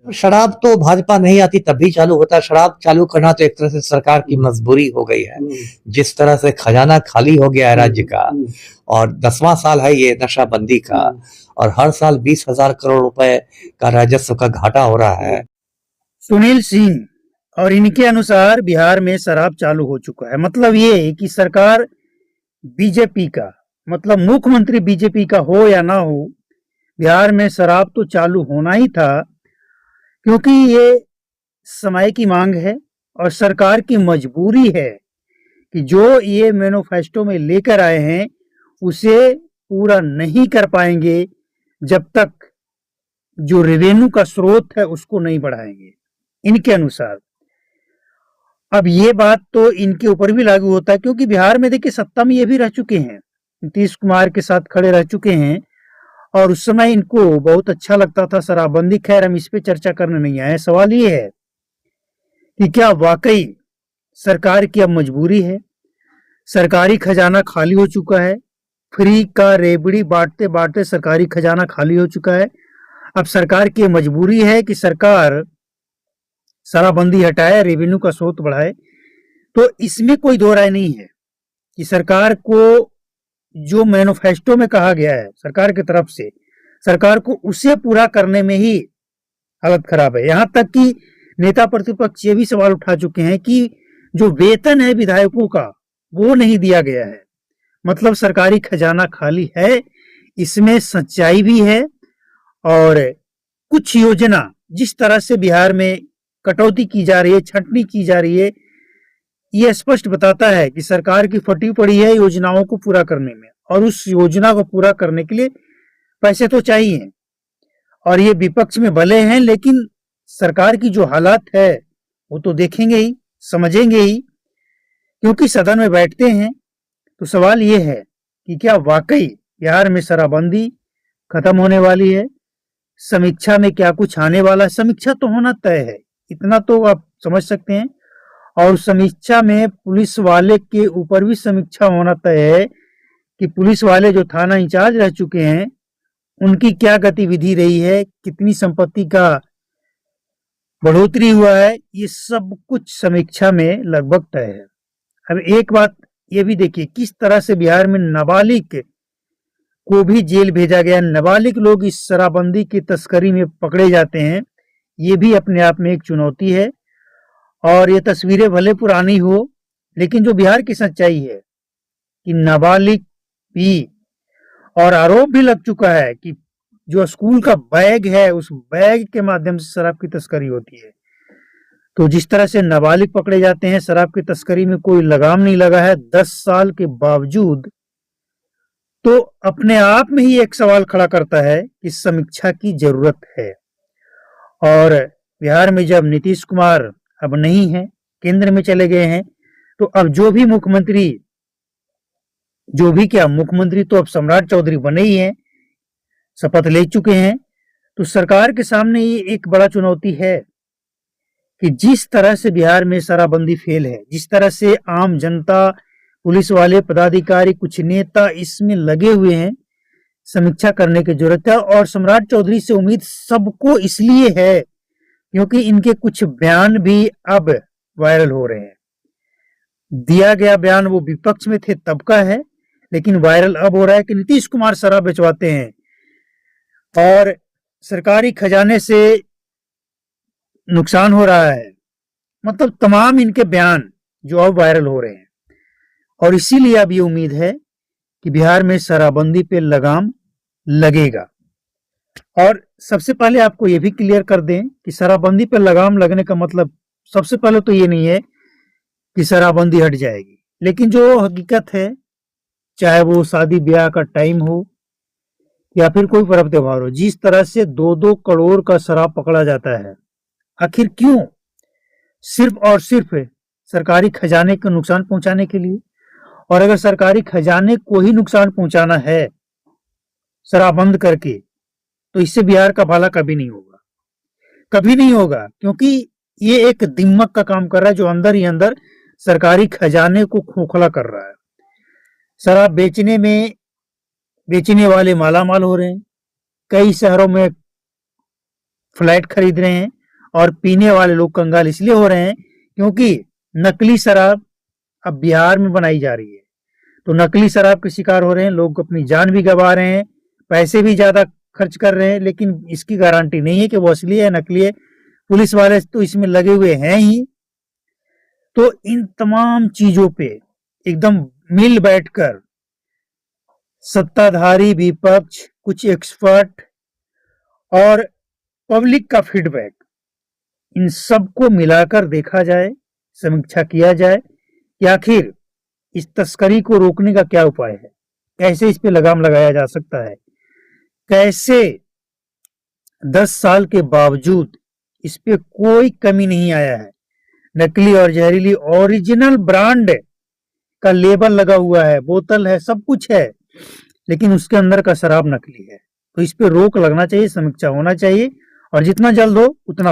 शराब तो भाजपा नहीं आती तब भी चालू होता है। शराब चालू करना तो एक तरह से सरकार की मजबूरी हो गई है। जिस तरह से खजाना खाली हो गया है राज्य का, और 10वां साल है ये नशाबंदी का, और हर साल 20,000 करोड़ रुपए का राजस्व का घाटा हो रहा है। सुनील सिंह और इनके अनुसार बिहार में शराब चालू हो चुका है। मतलब ये कि सरकार बीजेपी का, मतलब मुख्यमंत्री बीजेपी का हो या ना हो, बिहार में शराब तो चालू होना ही था, क्योंकि ये समय की मांग है और सरकार की मजबूरी है कि जो ये मैनिफेस्टो में लेकर आए हैं उसे पूरा नहीं कर पाएंगे जब तक जो रेवेन्यू का स्रोत है उसको नहीं बढ़ाएंगे इनके अनुसार। अब ये बात तो इनके ऊपर भी लागू होता है, क्योंकि बिहार में देखिए सत्ता में ये भी रह चुके हैं, नीतीश कुमार के साथ खड़े रह चुके हैं, और उस समय इनको बहुत अच्छा लगता था शराबबंदी। खैर हम इस पे चर्चा करने नहीं आए। सवाल ये है कि क्या वाकई सरकार की अब मजबूरी है? सरकारी खजाना खाली हो चुका है, फ्री का रेबड़ी बांटते बांटते सरकारी खजाना खाली हो चुका है। अब सरकार की मजबूरी है कि सरकार शराबबंदी हटाए, रेवेन्यू का स्रोत बढ़ाए। तो इसमें कोई दो राय नहीं है कि सरकार को जो मैनिफेस्टो में कहा गया है सरकार की तरफ से, सरकार को उसे पूरा करने में ही हालत खराब है। यहां तक कि नेता प्रतिपक्ष ये भी सवाल उठा चुके हैं कि जो वेतन है विधायकों का वो नहीं दिया गया है। मतलब सरकारी खजाना खाली है, इसमें सच्चाई भी है। और कुछ योजना जिस तरह से बिहार में कटौती की जा रही है, छंटनी की जा रही है, यह स्पष्ट बताता है कि सरकार की फटी पड़ी है योजनाओं को पूरा करने में, और उस योजना को पूरा करने के लिए पैसे तो चाहिए। और ये विपक्ष में भले हैं, लेकिन सरकार की जो हालात है वो तो देखेंगे ही, समझेंगे ही, क्योंकि सदन में बैठते हैं। तो सवाल ये है कि क्या वाकई बिहार में शराबबंदी खत्म होने वाली है? समीक्षा में क्या कुछ आने वाला है? समीक्षा तो होना तय है, इतना तो आप समझ सकते हैं। और समीक्षा में पुलिस वाले के ऊपर भी समीक्षा होना तय है कि पुलिस वाले जो थाना इंचार्ज रह चुके हैं उनकी क्या गतिविधि रही है, कितनी संपत्ति का बढ़ोतरी हुआ है, ये सब कुछ समीक्षा में लगभग तय है। अब एक बात ये भी देखिए किस तरह से बिहार में नाबालिग को भी जेल भेजा गया। नाबालिग लोग इस शराबबंदी की तस्करी में पकड़े जाते हैं, ये भी अपने आप में एक चुनौती है। और ये तस्वीरें भले पुरानी हो, लेकिन जो बिहार की सच्चाई है कि नाबालिग भी, और आरोप भी लग चुका है कि जो स्कूल का बैग है उस बैग के माध्यम से शराब की तस्करी होती है। तो जिस तरह से नाबालिग पकड़े जाते हैं, शराब की तस्करी में कोई लगाम नहीं लगा है 10 साल के बावजूद, तो अपने आप में ही एक सवाल खड़ा करता है कि समीक्षा की जरूरत है। और बिहार में जब नीतीश कुमार अब नहीं है, केंद्र में चले गए हैं, तो अब जो भी मुख्यमंत्री, जो भी क्या मुख्यमंत्री तो अब सम्राट चौधरी बने ही हैं, शपथ ले चुके हैं। तो सरकार के सामने ये एक बड़ा चुनौती है कि जिस तरह से बिहार में शराबबंदी फेल है, जिस तरह से आम जनता, पुलिस वाले, पदाधिकारी, कुछ नेता इसमें लगे हुए हैं, समीक्षा करने की जरूरत है। और सम्राट चौधरी से उम्मीद सबको इसलिए है क्योंकि इनके कुछ बयान भी अब वायरल हो रहे हैं। दिया गया बयान वो विपक्ष में थे तब का है, लेकिन वायरल अब हो रहा है कि नीतीश कुमार शराब बेचवाते हैं और सरकारी खजाने से नुकसान हो रहा है। मतलब तमाम इनके बयान जो अब वायरल हो रहे हैं, और इसीलिए अब ये उम्मीद है कि बिहार में शराबबंदी पे लगाम लगेगा। और सबसे पहले आपको ये भी क्लियर कर दें कि शराबबंदी पे लगाम लगने का मतलब सबसे पहले तो ये नहीं है कि शराबबंदी हट जाएगी, लेकिन जो हकीकत है, चाहे वो शादी ब्याह का टाइम हो या फिर कोई पर्व त्योहार हो, जिस तरह से 2-2 करोड़ का शराब पकड़ा जाता है, आखिर क्यों? सिर्फ और सिर्फ सरकारी खजाने को नुकसान पहुंचाने के लिए। और अगर सरकारी खजाने को ही नुकसान पहुंचाना है शराब बंद करके, तो इससे बिहार का भला कभी नहीं होगा, कभी नहीं होगा, क्योंकि ये एक दिमाग का काम कर रहा है जो अंदर ही अंदर सरकारी खजाने को खोखला कर रहा है। शराब बेचने में बेचने वाले मालामाल हो रहे हैं। कई शहरों में फ्लैट खरीद रहे हैं और पीने वाले लोग कंगाल इसलिए हो रहे हैं क्योंकि नकली शराब अब बिहार में बनाई जा रही है। तो नकली शराब के शिकार हो रहे हैं लोग, अपनी जान भी गंवा रहे हैं, पैसे भी ज्यादा खर्च कर रहे हैं, लेकिन इसकी गारंटी नहीं है कि वो असली है नकली है। पुलिस वाले तो इसमें लगे हुए हैं ही। तो इन तमाम चीजों पे एकदम मिल बैठकर सत्ताधारी, विपक्ष, कुछ एक्सपर्ट और पब्लिक का फीडबैक, इन सबको मिलाकर देखा जाए, समीक्षा किया जाए कि आखिर इस तस्करी को रोकने का क्या उपाय है, कैसे इस पे लगाम लगाया जा सकता है, कैसे 10 साल के बावजूद इस पे कोई कमी नहीं आया है। नकली और जहरीली ओरिजिनल ब्रांड का लेबल लगा हुआ है, बोतल है, सब कुछ है, लेकिन उसके अंदर का शराब नकली है। तो इस पे रोक लगना चाहिए, समीक्षा होना चाहिए और जितना जल्द हो उतना